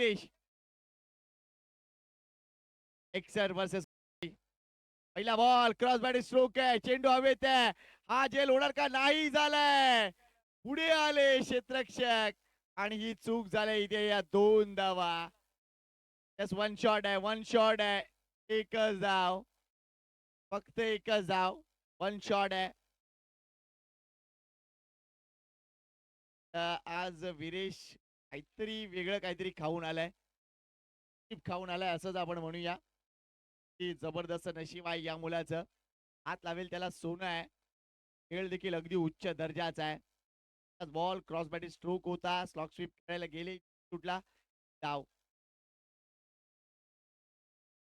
Viresh. एक्सर versus पहिला ball cross bat stroke आहे. चेंडू हवेत आहे. हा झेल होणार का? नाही झालाय. पुढे आले क्षेत्ररक्षक आणि ही चूक झाली इथे या 2 धावा. जस्ट वन शॉट आहे, वन शॉट आहे. एकच धाव, फक्त एकच धाव. वन शॉट आहे. आज विरेश काहीतरी वेगळं काहीतरी खाऊन आलाय. खाऊन आलाय असंच आपण म्हणूया. की जबरदस्त नशीब आहे या मुलाचं. हात लावेल त्याला सोनं आहे. खेळ देखील अगदी उच्च दर्जाचा आहे. बॉल क्रॉस बॅटी स्ट्रोक होता. स्लॉक स्वीप करायला गेले, सुटला डाव.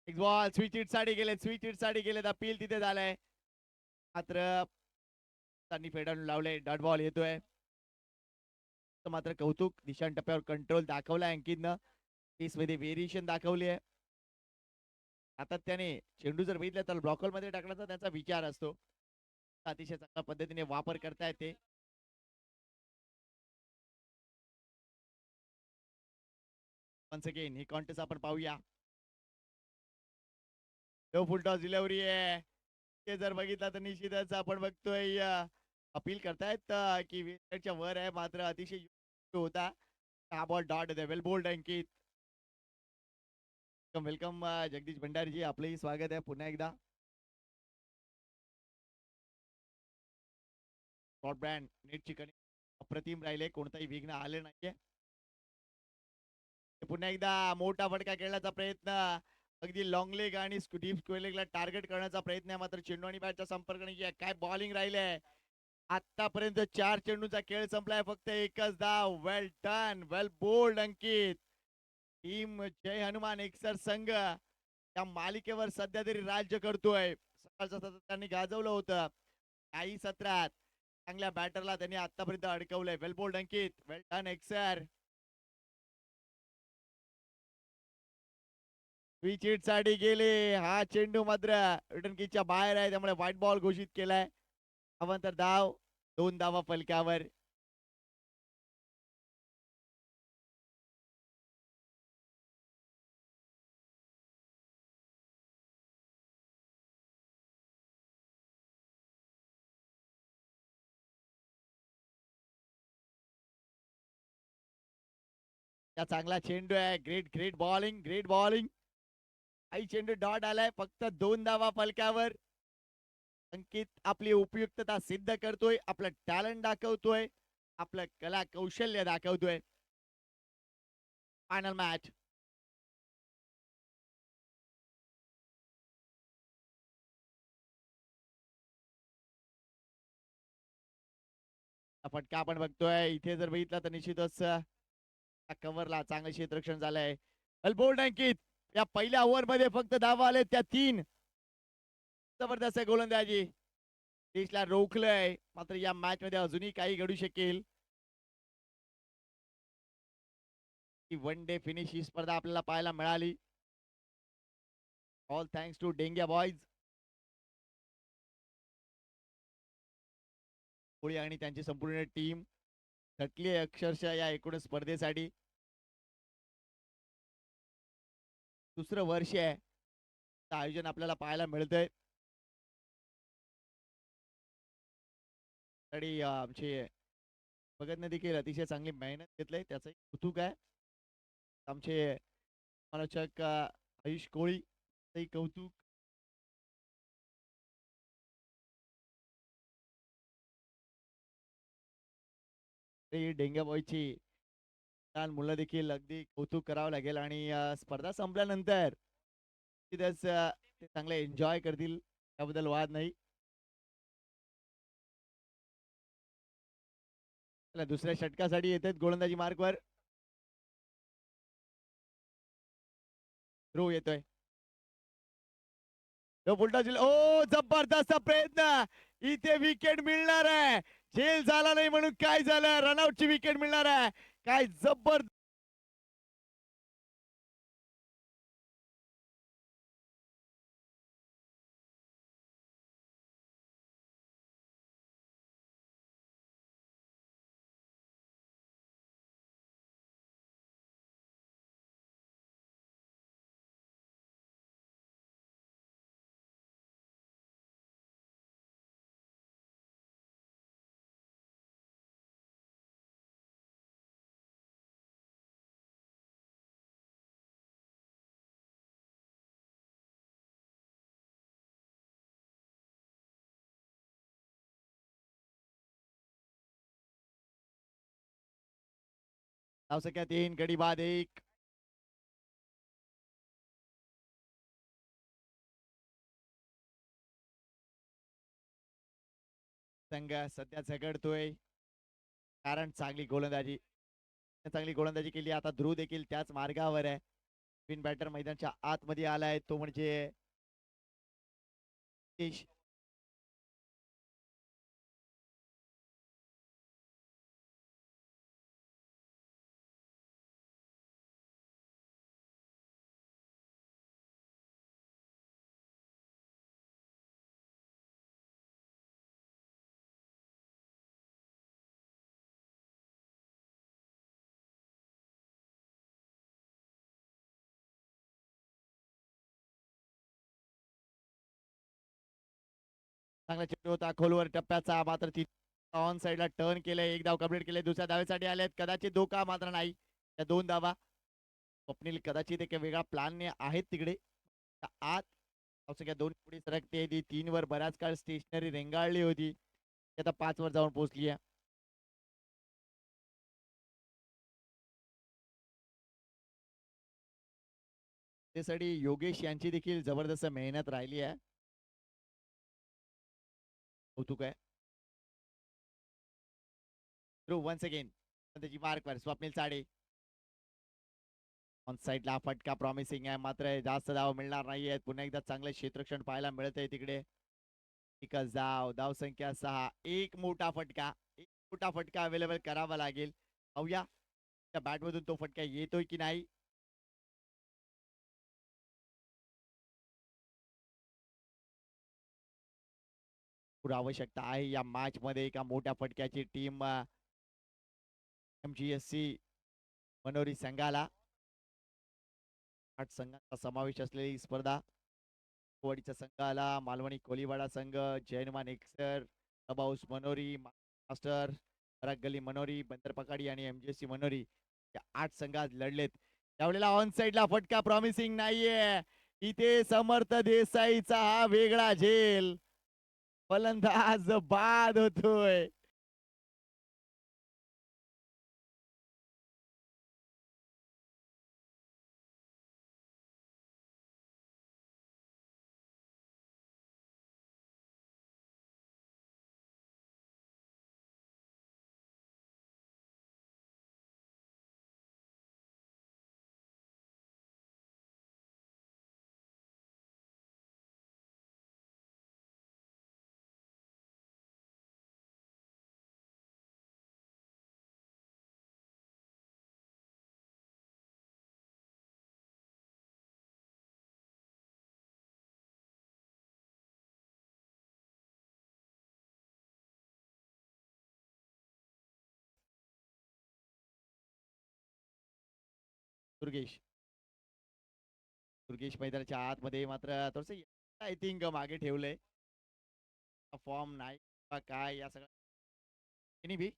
एक बॉल स्विच हिट साठी गेले, स्विच हिट साठी गेले. अपील तिथे झालंय. मात्र त्यांनी फेडाळून लावले. डॉट बॉल येतोय. मात्र कौतुक, निशाण टप्प्यावर कंट्रोल दाखवलाय अंकितनं. पेस मध्ये व्हेरिएशन दाखवली आहे. सातत्याने चेंडू जर बघितला तर ब्लॉकर मध्ये टाकण्याचा त्याचा विचार असतो. अतिशय चांगल्या पद्धतीने वापर करता येते. वन्स अगेन ही कॉन्टेस्ट आपण पाहूया. लो फुल टॉस डिलिव्हरी आहे. ते जर बघितलं तर निश्चितच आपण बघतोय अपील करतायत की विकेटच्या वर आहे, मात्र अतिशय होता. हा बॉल डॉट वेल बोल्ड अंकित. वेलकम जगदीश भंडारी जी, आपलंही स्वागत आहे पुन्हा एकदा. ब्रॉडबँड नेटची कनेक्ट अप्रतिम राहिले, कोणताही विघ्न आले नाहीये. पुन्हा एकदा मोठा फटका खेळण्याचा प्रयत्न. अगदी लॉंग लेग आणि डीप स्क्वेअर लेगला टार्गेट करण्याचा प्रयत्न आहे, मात्र चेंडू आणि बॅटचा संपर्क नाही. काय बॉलिंग राहिलंय. आतापर्यंत 4 चेंडूचा खेळ संपलाय, फक्त एकच धाव. वेल डन, वेल बोल्ड अंकित. टीम जय हनुमान एक्सर संघ या मालिकेवर सध्या तरी राज्य करतोय. सकाळचं सतत त्यांनी गाजवलं होतं. काही सत्रात चांगल्या बॅटरला त्यांनी आतापर्यंत अडकवलंय. वेल बोल्ड अंकित, वेल डन एक्सर. स्विच हिट साठी गेले. हा चेंडू मात्र रिटर्न किकच्या बाहेर आहे, त्यामुळे व्हाईट बॉल घोषित केलाय. अवंतर धाव, 2 धावा फलकावर. त्या चांगला चेंडू आहे. Great great bowling, great bowling. आई चेंडू डॉट आलाय, फक्त 2 धावा फलकावर. अंकित आपली उपयुक्तता सिद्ध करतोय, आपलं टॅलेंट दाखवतोय, आपलं कला कौशल्य दाखवतोय. Final match. फटका आपण बघतोय इथे जर बघितला तर निश्चितच कव्हरला चांगलं क्षेत्ररक्षण झालंय. बोल्ड अंकित, या पहिल्या ओव्हर मध्ये फक्त धावा आले त्या 3. जबरदस्त गोलंदाजी. देशला रोखलंय, मात्र या मॅच मध्ये अजूनही काही घडू शकेल. वन डे फिनिश ही स्पर्धा आपल्याला पाहायला मिळाली. All thanks to Dengya boys. Koli आणि त्यांची संपूर्ण टीम थकली अक्षरशः या एकूण स्पर्धेसाठी. दुसरं वर्ष आहे आयोजन आपल्याला पाहायला मिळतंय. आणि आमचे भगतने देखील अतिशय चांगली मेहनत घेतली, त्याचं कौतुक आहे. आमचे आलोचक आयुष कोळी, कौतुक. डेंग्या बॉयची लहान मुलं देखील अगदी कौतुक करावं लागेल. आणि स्पर्धा संपल्यानंतर तिथेच ते चांगले एन्जॉय करतील, त्याबद्दल वाद नाही. दुसऱ्या षटकासाठी येतात गोलंदाजी मार्कवर. ध्रुव येतोय. उलटा झेल. ओ जबरदस्त प्रयत्न. इथे विकेट मिळणार आहे. झेल झाला नाही म्हणून काय झालं, रनआउटची विकेट मिळणार आहे. काय जबर धावसंख्या 3 गडी बाद 1. संघ सध्या झगडतोय कारण चांगली गोलंदाजी केली. आता ध्रुव देखील त्याच मार्गावर आहे. स्पिन बॅटर मैदानच्या आतमध्ये आलाय तो म्हणजे नितीश. चांगला चेंडू होता खोलवर टप्प्याचा मात्र ती ऑन साइडला टर्न केलंय. एक धाव कंप्लीट केले. दुसऱ्या धावेसाठी आलेत कदाचित धोका मात्र नाही. त्या 2 धावा स्वप्नील कदाचित एक वेगळा प्लॅनने आहेत तिकडे त्या आत. धावसंख्या 2 पुढे सरकते. ती 3 वर बराच काळ स्टेशनरी रेंगाळली होती ती आता 5 वर जाऊन पोहोचली आहे. त्यासाठी योगेश यांची देखील जबरदस्त मेहनत राहिली आहे. कौतुक आहे. ध्रुव वन्स अगेन त्याची मार्कवर स्वप्नील साडे ऑन साइडला फटका प्रॉमिसिंग आहे मात्र जास्त धाव मिळणार नाहीये. पुन्हा एकदा चांगलं क्षेत्ररक्षण पाहायला मिळत आहे तिकडे. एकच धाव संख्या 6. एक मोठा फटका अवेलेबल करावा लागेल. पाहूया त्या बॅट मधून तो फटका येतोय की नाही. पुढे आवश्यकता आहे या मॅच मध्ये एका मोठ्या फटक्याची. टीम MGSC मनोरी संघाला 8 संघांचा समावेश असलेली ही स्पर्धा. कोवाडीच्या संघाला मालवणी कोलीवाडा संघ, जैनमान एक्सर, हाऊस मनोरी, मास्टर, पराग गली मनोरी, बंदर पकाडी आणि MGSC मनोरी या 8 संघात लढलेत. त्यावेळेला ऑन साइडला फटका प्रॉमिसिंग नाहीये. इथे समर्थ देसाईचा हा वेगळा झेल. फलंदाज बाद होतोय. दुर्गेश दुर्गेश मैदानाच्या आतमध्ये मात्र थोडस आय थिंक मागे ठेवलंय. फॉर्म नाही काय या सगळ्या बी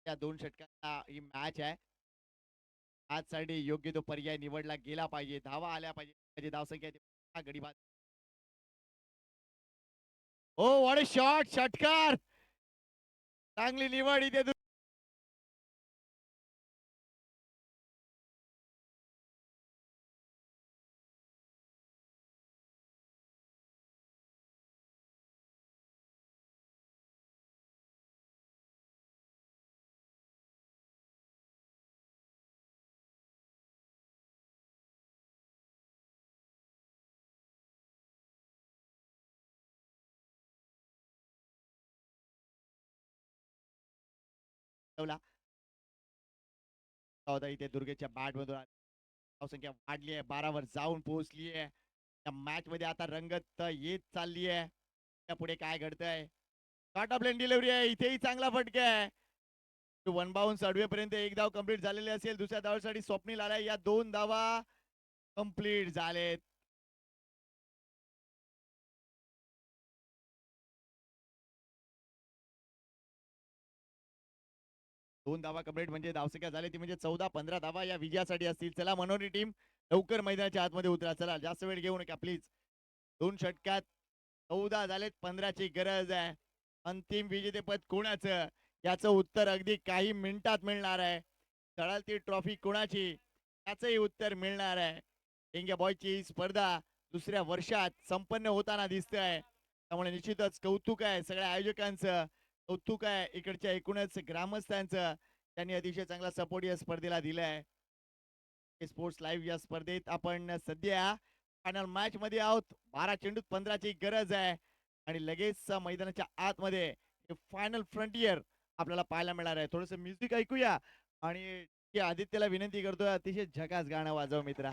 या 2 षटकांना ही मॅच आहे. आजसाठी योग्य तो पर्याय निवडला गेला पाहिजे. धावा आल्या पाहिजे. धावसंख्या गडी बाद. हो व्हॉट अ शॉट. षटकार चांगली निवड इथे. 2 होता इथे दुर्गेच्या बॅट मधून धावसंख्या वाढली आहे. 12 वर जाऊन पोहोचली आहे. त्या मॅच मध्ये आता रंगत येत चालली आहे. त्या पुढे काय घडतंय. शॉर्ट ऑफ लेन डिलिव्हरी आहे. इथेही चांगला फटका आहे. 1 बाउन्स अडवेपर्यंत एक धाव कंप्लीट झालेली असेल. दुसऱ्या धावासाठी स्वप्नील आलाय. या 2 धावा कंप्लीट झालेत. 2 धावा कंप्लीट म्हणजे धावसंख्या झाली ती म्हणजे 14-15 धावा या विजयासाठी असतील. चला मनोरी टीम लवकर मैदानाच्या आतमध्ये उतरा. चला जास्त वेळ घेऊ नका प्लीज. 2 षटकात 14 झालेत. 15ची गरज आहे. अंतिम विजेतेपद कोणाचं याचं उत्तर अगदी काही मिनिटात मिळणार आहे. चढाल ती ट्रॉफी कोणाची याचंही उत्तर मिळणार आहे. इंडिया बॉयची स्पर्धा दुसऱ्या वर्षात संपन्न होताना दिसतंय. त्यामुळे निश्चितच कौतुक आहे सगळ्या आयोजकांचं, कौतुक आहे इकडच्या एकूणच ग्रामस्थांचं. त्यांनी अतिशय चांगला सपोर्ट या स्पर्धेला दिलाय. स्पोर्ट्स लाईव्ह या स्पर्धेत आपण सध्या फायनल मॅच मध्ये आहोत. 12 चेंडूत 15 ची गरज आहे आणि लगेच मैदानाच्या आतमध्ये फायनल फ्रंटियर आपल्याला पाहायला मिळणार आहे. थोडस म्युझिक ऐकूया आणि आदित्यला विनंती करतोय अतिशय झकास गाणं वाजव मित्रा.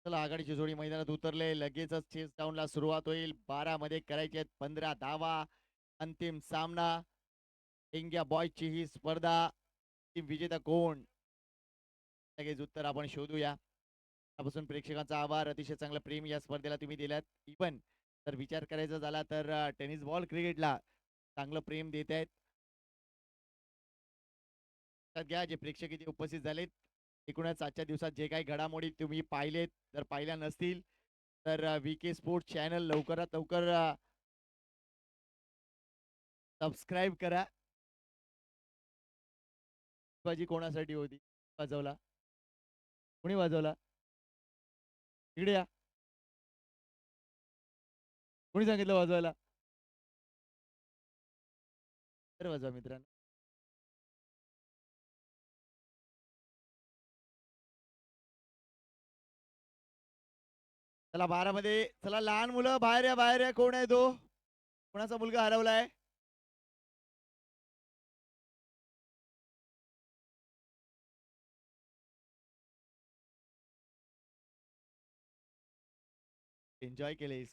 चला आघाडीची जोडी मैदानात उतरले. लगेचच चेस डाऊनला सुरुवात होईल. 12 मध्ये करायचे आहेत 15 धावा. अंतिम सामना इंडिया बॉयची ही स्पर्धा. ती विजेता कोण लगेच उत्तर आपण शोधूया. त्यापासून प्रेक्षकांचा आभार. अतिशय चांगलं प्रेम या स्पर्धेला तुम्ही दिल्यात. इवन जर विचार करायचा झाला तर टेनिस बॉल क्रिकेटला चांगलं प्रेम देत आहेत. लक्षात घ्या जे प्रेक्षक इथे उपस्थित झालेत. एकूणच आजच्या दिवसात जे काही घडामोडी तुम्ही पाहिलेत, जर पाहिल्या नसतील तर VK स्पोर्ट्स चॅनल लवकरात लवकर सबस्क्राईब करा. बाजी कोणासाठी होती वाजवला? कोणी वाजवला? इकडे या. कोणी सांगितलं वाजवायला? तर वाजवा मित्रांनो. चला 12 मध्ये चला लहान मुलं बाहेर या, बाहेर या. कोण आहे तो? कोणाचा मुलगा हरवलाय? एन्जॉय केले.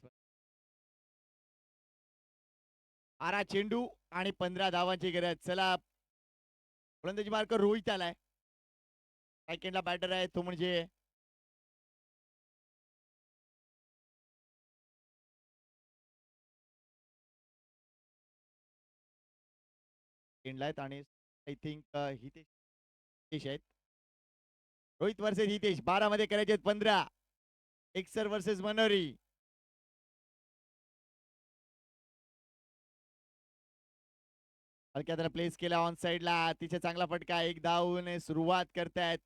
12 चेंडू आणि 15 धावांची गरज. चला फलंदाजी मार्कर रोहित आलाय. सेकंडला बॅटर आहे तो म्हणजे सेकंडला आहेत आणि आय थिंक हितेश आहेत. रोहित वर्सेस हितेश. 12 मध्ये करायचे आहेत 15. एक्सर वर्सेस मनोरी. हलक्यात प्लेस केला ऑन साइडला. तिथे चांगला फटका. एक धावने सुरुवात करतायत.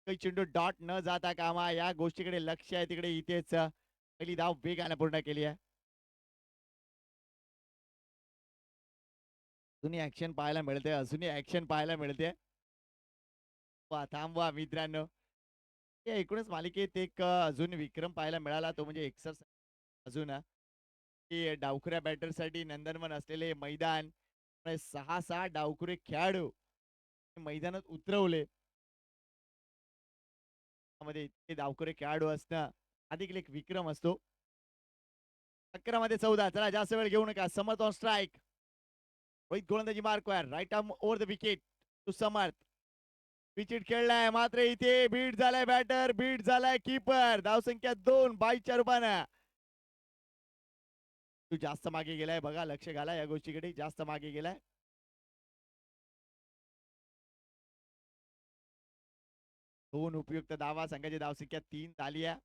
काही चेंडू डॉट न जाता कामा. या गोष्टीकडे लक्ष आहे तिकडे इथेच. पहिली धाव वेगाने पूर्ण केली आहे. अजूनही ऍक्शन पाहायला मिळते. अजूनही ऍक्शन पाहायला मिळते. थांबवा मित्रांनो. या एकूणच मालिकेत एक अजून विक्रम पाहायला मिळाला तो म्हणजे एक्सरसाइज अजून की डावखुऱ्या बॅटरसाठी नंदनवन असलेले मैदान. 6 डावखुरे खेळाडू मैदानात उतरवले. मध्ये इतके डावखुरे खेळाडू असणं अधिक एक विक्रम असतो. 11 मध्ये 14. चला जास्त वेळ घेऊ नका. समर्थ ऑन स्ट्राईक. रोहित गोलंदाजी मार्क वर. Right arm over the wicket to Samarth. Wicket खेळलाय मात्र इथे बीट झालाय बॅटर. बीट झालाय कीपर. धावसंख्या 2 22च्या रूपानं. तू जास्त मागे गेलाय बघा. लक्ष घाला या गोष्टीकडे. जास्त मागे गेलाय. 2 उपयुक्त धावा. संघाची धावसंख्या 3 झाली आहे.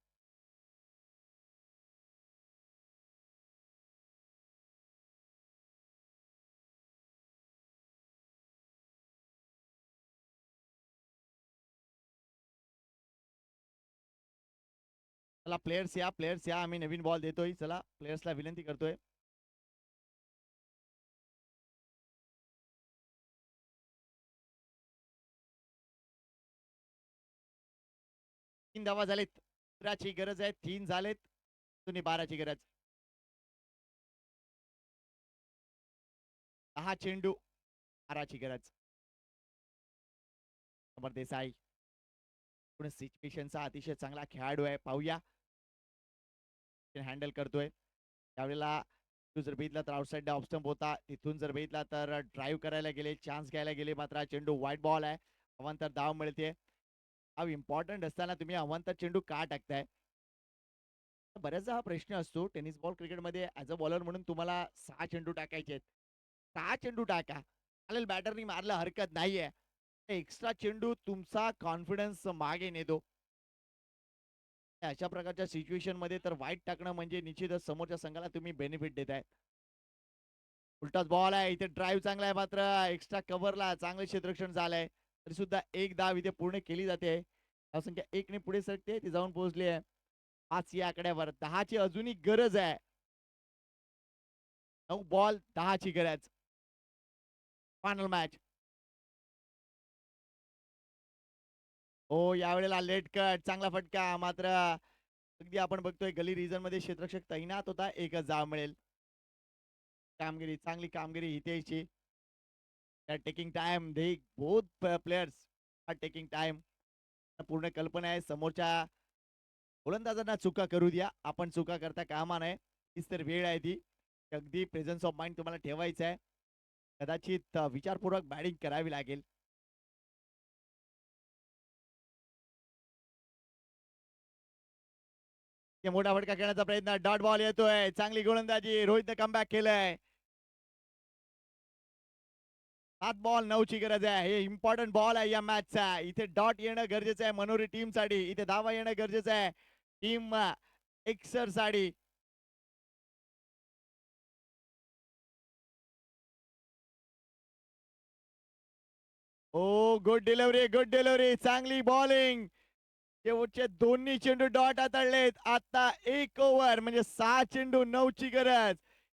चला प्लेयर्स या आम्ही नवीन बॉल देतोय. चला प्लेयर्सला विनंती करतोय. 3 धावा झालेत. 13ची गरज आहे. 3 झालेत. तुम्ही 12ची गरज. 10 चेंडू 12ची गरज. अमर देसाई पुढे सिच्युएशनचा अतिशय चांगला खेळाडू आहे. पाहूया हँडल करतोय. त्यावेळेला तू जर बघितला तर आउटसाइड ऑफ स्टंप होता. तिथून जर बघितला तर ड्राईव्ह करायला गेले, चान्स घ्यायला गेले, मात्र हा चेंडू व्हाईट बॉल आहे. अवांतर धाव मिळते. हा इम्पॉर्टंट असताना तुम्ही अवांतर चेंडू का टाकताय? बऱ्याचदा हा प्रश्न असतो टेनिस बॉल क्रिकेटमध्ये ऍज अ बॉलर म्हणून तुम्हाला 6 चेंडू टाकायचे आहेत. 6 चेंडू टाका. चालेल बॅटरनी मारलं हरकत नाहीये. एक्स्ट्रा चेंडू तुमचा कॉन्फिडन्स मागे नेतो. अशा प्रकारच्या सिच्युएशन मध्ये तर वाईट टाकणं म्हणजे निश्चितच समोरच्या संघाला तुम्ही बेनिफिट देताय. उलटाच बॉल आहे इथे ड्राईव्ह चांगला आहे मात्र एक्स्ट्रा कव्हरला चांगलं क्षेत्ररक्षण झालंय तरी सुद्धा एक धाव इथे पूर्ण केली जाते. धावसंख्या 1 ने पुढे सरकते ती जाऊन पोहोचली आहे 5 या आकड्यावर. 10 ची अजूनही गरज आहे. 9 बॉल 10 ची गरज. Final match. हो यावेळेला लेट कट चांगला फटका मात्र अगदी आपण बघतोय गली रिजन मध्ये क्षेत्ररक्षक तैनात होता. एकच धाव मिळेल. कामगिरी चांगली कामगिरी हितेशची. Taking time they both players are taking time. पूर्ण कल्पना आहे समोरच्या गोलंदाजांना चुका करू द्या. आपण चुका करता कामा नये. हीच तर वेळ आहे ती. अगदी प्रेझेन्स ऑफ माइंड तुम्हाला ठेवायचं आहे. कदाचित विचारपूर्वक बॅटिंग करावी लागेल. मोठा फटका खेळण्याचा प्रयत्न डॉट बॉल येतोय. चांगली गोलंदाजी रोहितने कमबॅक केलंय. 7 बॉल 9 ची गरज आहे. हे इम्पॉर्टंट बॉल आहे या मॅचचा. इथे डॉट येणं गरजेचं आहे मनोरी टीम साठी. इथे धावा येणं गरजेचं आहे टीम एक्सर साठी. ओ गुड डिलिव्हरी गुड डिलिव्हरी चांगली बॉलिंग. शेवटचे दोन्ही चेंडू डॉट हाताळलेत. आता एक ओव्हर म्हणजे 6 चेंडू 9 ची गरज.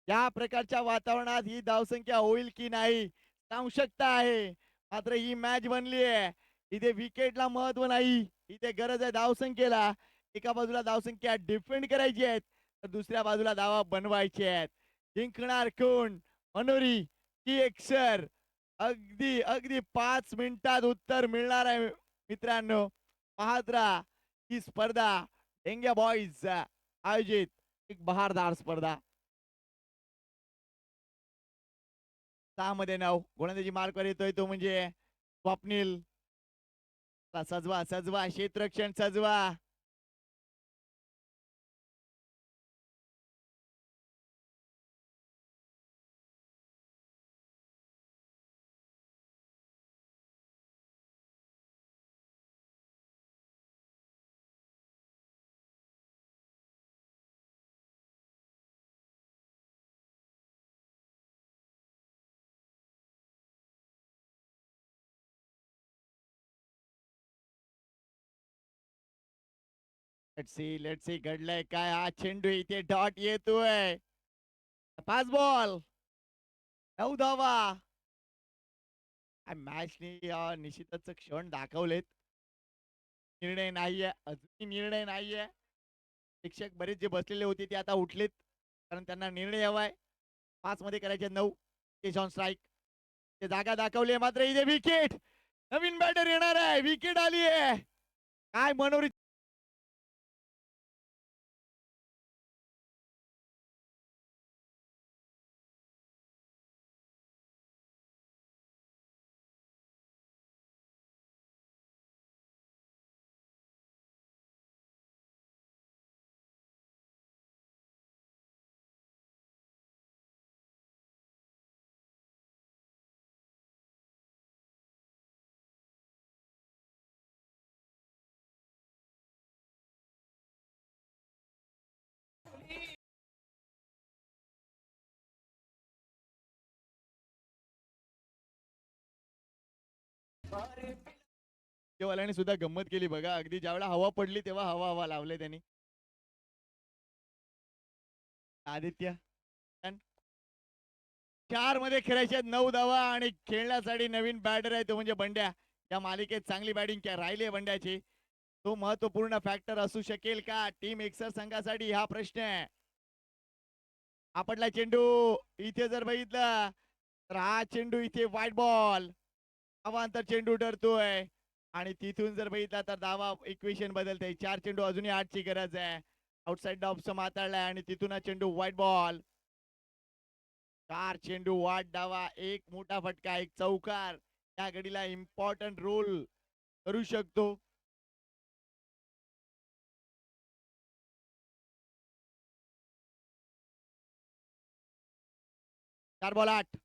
या प्रकारच्या वातावरणात ही धावसंख्या होईल की नाही आवश्यकता आहे. मात्र ही मॅच बनली आहे. इथे विकेटला महत्व नाही. इथे गरज आहे धावसंख्येला. एका बाजूला धावसंख्या डिफेंड करायची आहेत तर दुसऱ्या बाजूला धावा बनवायचे आहेत. जिंकणार कोण मनोरी की एक्सर? अगदी अगदी 5 मिनिटात उत्तर मिळणार आहे मित्रांनो. पाहत राहा ही स्पर्धा डेंग्या बॉईज आयोजित एक बहारदार स्पर्धा. 6 मध्ये 9 गोलंदाजी मार्कवर येतोय तो म्हणजे स्वप्नील. सजवा सजवा क्षेत्ररक्षण सजवा. लेट्स सी घडलंय काय. हा चेंडू इथे डॉट येतोय. 5 बॉल 9 धावा. मॅचने निश्चितच क्षण दाखवलेत. निर्णय नाहीये अजूनही निर्णय नाहीये. शिक्षक बरेच जे बसलेले होते ते आता उठलेत कारण त्यांना निर्णय हवाय. 5 मध्ये करायचे 9. केस ऑन स्ट्राईक. ते जागा दाखवली मात्र इथे विकेट. नवीन बॅटर येणार आहे. विकेट आली आहे. काय मनोरी वाल्याने सुद्धा गंमत केली बघा. अगदी ज्यावेळेला हवा पडली तेव्हा हवा हवा लावले त्यांनी. आदित्य 4 मध्ये खेळायचे 9 धावा आणि खेळण्यासाठी नवीन बॅटर आहे तो म्हणजे बंड्या. या मालिकेत चांगली बॅटिंग राहिली आहे बंड्याची. तो महत्वपूर्ण फॅक्टर असू शकेल का टीम एक्सर संघासाठी हा प्रश्न आहे. आपटला चेंडू इथे जर बघितलं तर हा चेंडू इथे व्हाईट बॉल अवांतर चेंडू ठरतोय आणि तिथून जर बघितला तर धावा इक्वेशन बदलते. 4 चेंडू अजूनही 8ची गरज आहे. आउटसाइड ऑफचं माताडलाय आणि तिथून हा चेंडू व्हाईट बॉल. 4 चेंडू 8 डावा एक मोठा फटका एक चौकार या घडीला इम्पॉर्टंट रोल करू शकतो. 4 बॉल 8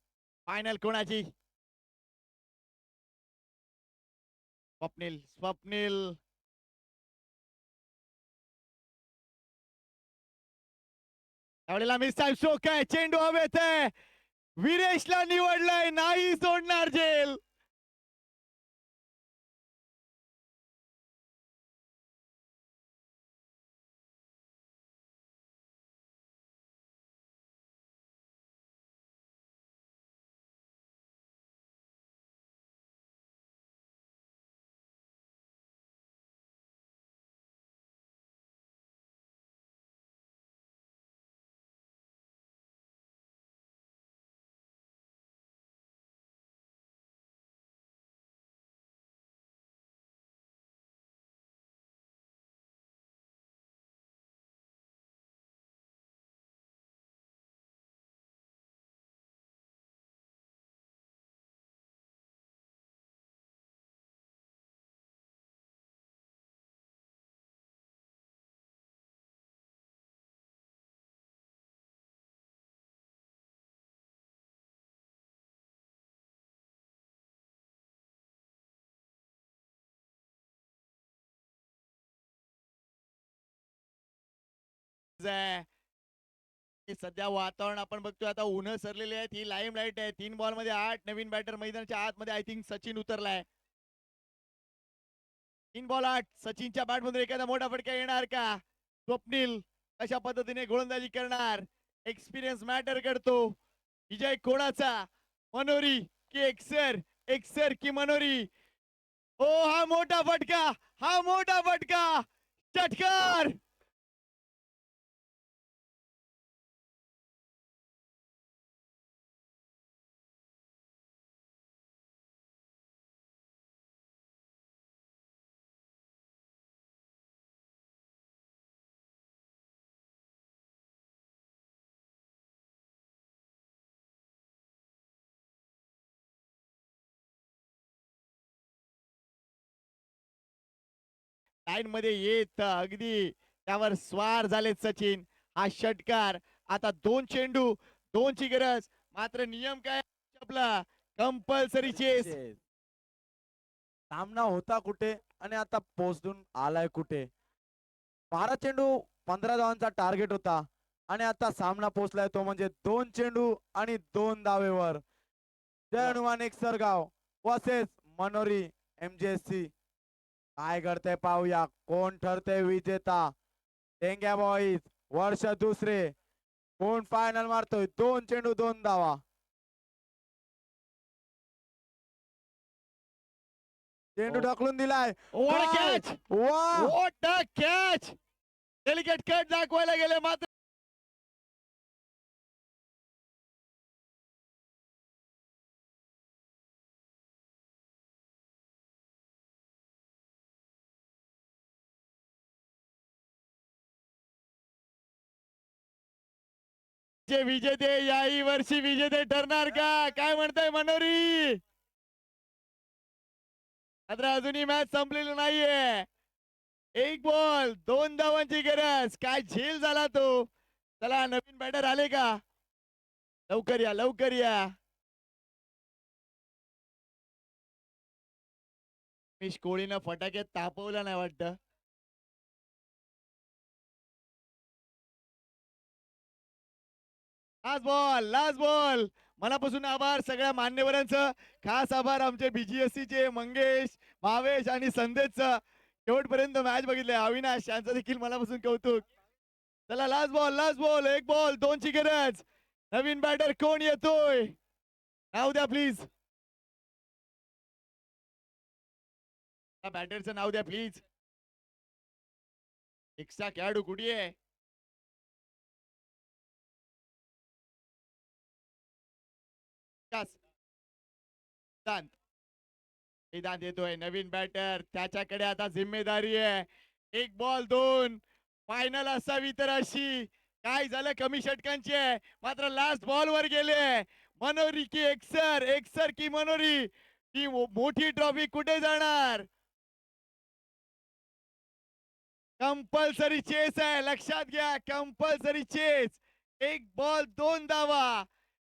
फायनल कोणाची. स्वप्नील स्वप्नील त्यावेळेला मिस टाइम शोक आहे. चेंडू हवेत आहे. विरेशला निवडलंय नाही सोडणार जेल. सध्या वातावरण आपण बघतोय आता उन्ह सरलेले आहेत. ही लाईम लाईट आहे. 3 बॉल मध्ये 8 नवीन बॅटर मैदानाच्या आतमध्ये आय थिंक सचिन उतरलाय. 3 बॉल 8 सचिनच्या बॅट मधून एखादा मोठा फटका येणार का. स्वप्नील अशा पद्धतीने गोलंदाजी करणार. एक्सपिरियन्स मॅटर करतो. विजय कोणाचा मनोरी की एक्सर एक्सर की मनोरी. ओ हा मोठा फटका हा मोठा फटका चटकार. लाईन मध्ये येत अगदी त्यावर स्वार झालेत सचिन. हा षटकार आता 2 चेंडू 2 ची गरज. मात्र नियम काय आपला कंपल्सरी चेस. सामना होता कुठे आणि आता पोहोचून आलाय कुठे. 12 चेंडू 15 धावांचा टार्गेट होता आणि आता सामना पोहोचलाय तो म्हणजे 2 चेंडू आणि 2 धावेवर. जय हनुमान एकसरगाव वर्सेस मनोरी MJSC. काय घडतंय पाहूया. कोण ठरतंय विजेता. डेंग्या बॉईज वर्ष दुसरे कोण फायनल मारतोय. 2 चेंडू 2 धावा. चेंडू ढकलून दिलाय. व्हॉट अ कॅच वा what a catch. Delicate cut दाखवायला गेले मात्र विजेते याही वर्षी विजेते ठरणार का काय म्हणताय मनोरी. मात्र अजूनही मॅच संपलेली नाहीये. 1 बॉल 2 धावांची गरज. काय झेल झाला तो. चला नवीन बॅटर आले का लवकर या लवकर या. मिश कोहलीनं फटाक्यात तापवला नाही वाटतं. लास्ट बॉल मनापासून आभार सगळ्या मान्यवरांचं. खास आभार आमचे BGSC चे मंगेश भावेश आणि संदेशचं. शेवटपर्यंत मॅच बघितले. अविनाश यांचं देखील मनापासून कौतुक. चला लास्ट बॉल एक बॉल दोनची गरज. नवीन बॅटर कोण येतोय नाव द्या प्लीज. बॅटरचं नाव द्या प्लीज. एक्स्ट्रा खेळाडू कुठे आहे. वेदांत वेदांत येतोय नवीन बॅटर. त्याच्याकडे आता जिम्मेदारी आहे. एक बॉल दोन फायनल असावी तर अशी. काय झालं कमी षटकांची आहे मात्र लास्ट बॉल वर गेले. मनोरी की एक्सर एक्सर की मनोरी. ती मोठी ट्रॉफी कुठे जाणार. कंपल्सरी चेस आहे लक्षात घ्या. Compulsory chess. एक बॉल दोन धावा.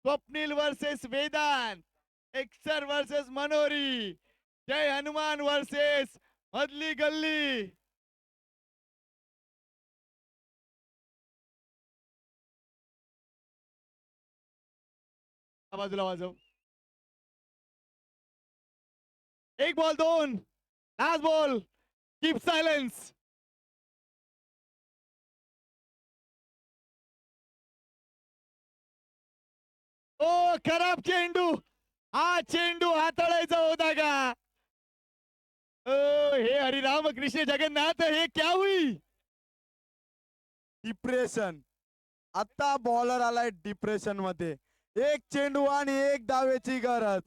स्वप्नील वर्सेस वेदांत. एक्सर वर्सेस मनोरी. जय हनुमान वर्सेस मधली गल्ली. बाजूला वाजव. एक बॉल दोन लास्ट बॉल. Keep silence. ओ खराब चेंडू. हा चेंडू हाताळायचा होता का. हे हरिराम कृष्ण जगन्नाथ हे क्या हुई. डिप्रेशन. आता बॉलर आलाय डिप्रेशन मध्ये. एक चेंडू आणि एक धावेची गरज.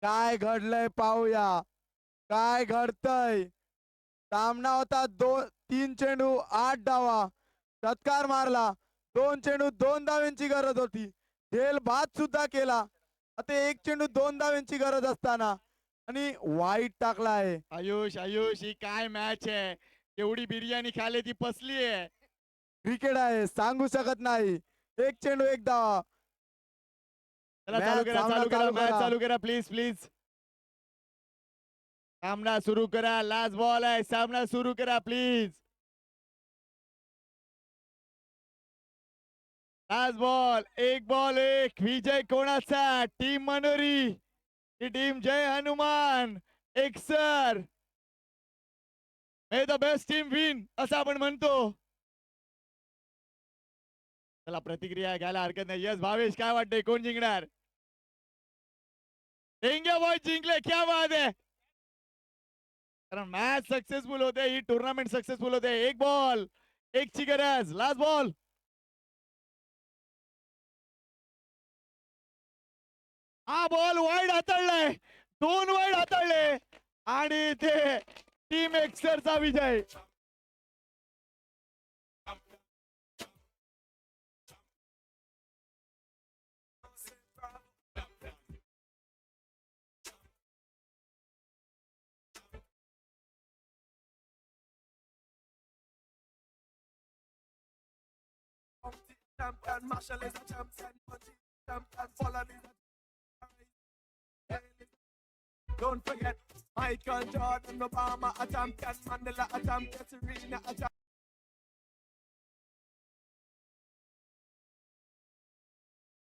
काय घडलंय पाहूया. काय घडतंय. सामना होता तीन चेंडू 8 धावा. षटकार मारला. दोन चेंडू 2 धाव्यांची गरज होती. झेल बाद सुद्धा केला. आता एक चेंडू 2 धाव्यांची गरज असताना आणि वाईट टाकलाय. आयुष आयुष ही काय मॅच आहे. एवढी बिर्याणी खाले ती पसली आहे. क्रिकेट आहे सांगू शकत नाही. एक चेंडू एक धावा. चला मॅच चालू करा सामना चालू करा चालू मॅच करा. चालू करा प्लीज प्लीज. सामना सुरू करा. लास्ट बॉल आहे. सामना सुरू करा प्लीज. लास्ट बॉल एक बॉल एक. विजय कोणाचा. टीम मनोरी की टीम जय हनुमान एक्सर. May the best team win असं आपण म्हणतो. चला प्रतिक्रिया घ्यायला हरकत नाही. यस भावेश काय वाटतंय कोण जिंकणार. डेंग्या बॉय जिंकले क्या बात आहे. कारण मॅच सक्सेसफुल होते. ही टुर्नामेंट सक्सेसफुल होते. एक बॉल एक ची गरज. Last ball. हा बॉल वाईड हाताळलाय. दोन वाईड हाताळले आणि ते टीम एक्सरचा विजय. Champion, Marshall is a champion, Punji champion, Folland is a Don't forget, Michael Jordan, Obama a champion, Mandela a champion, Serena a champion.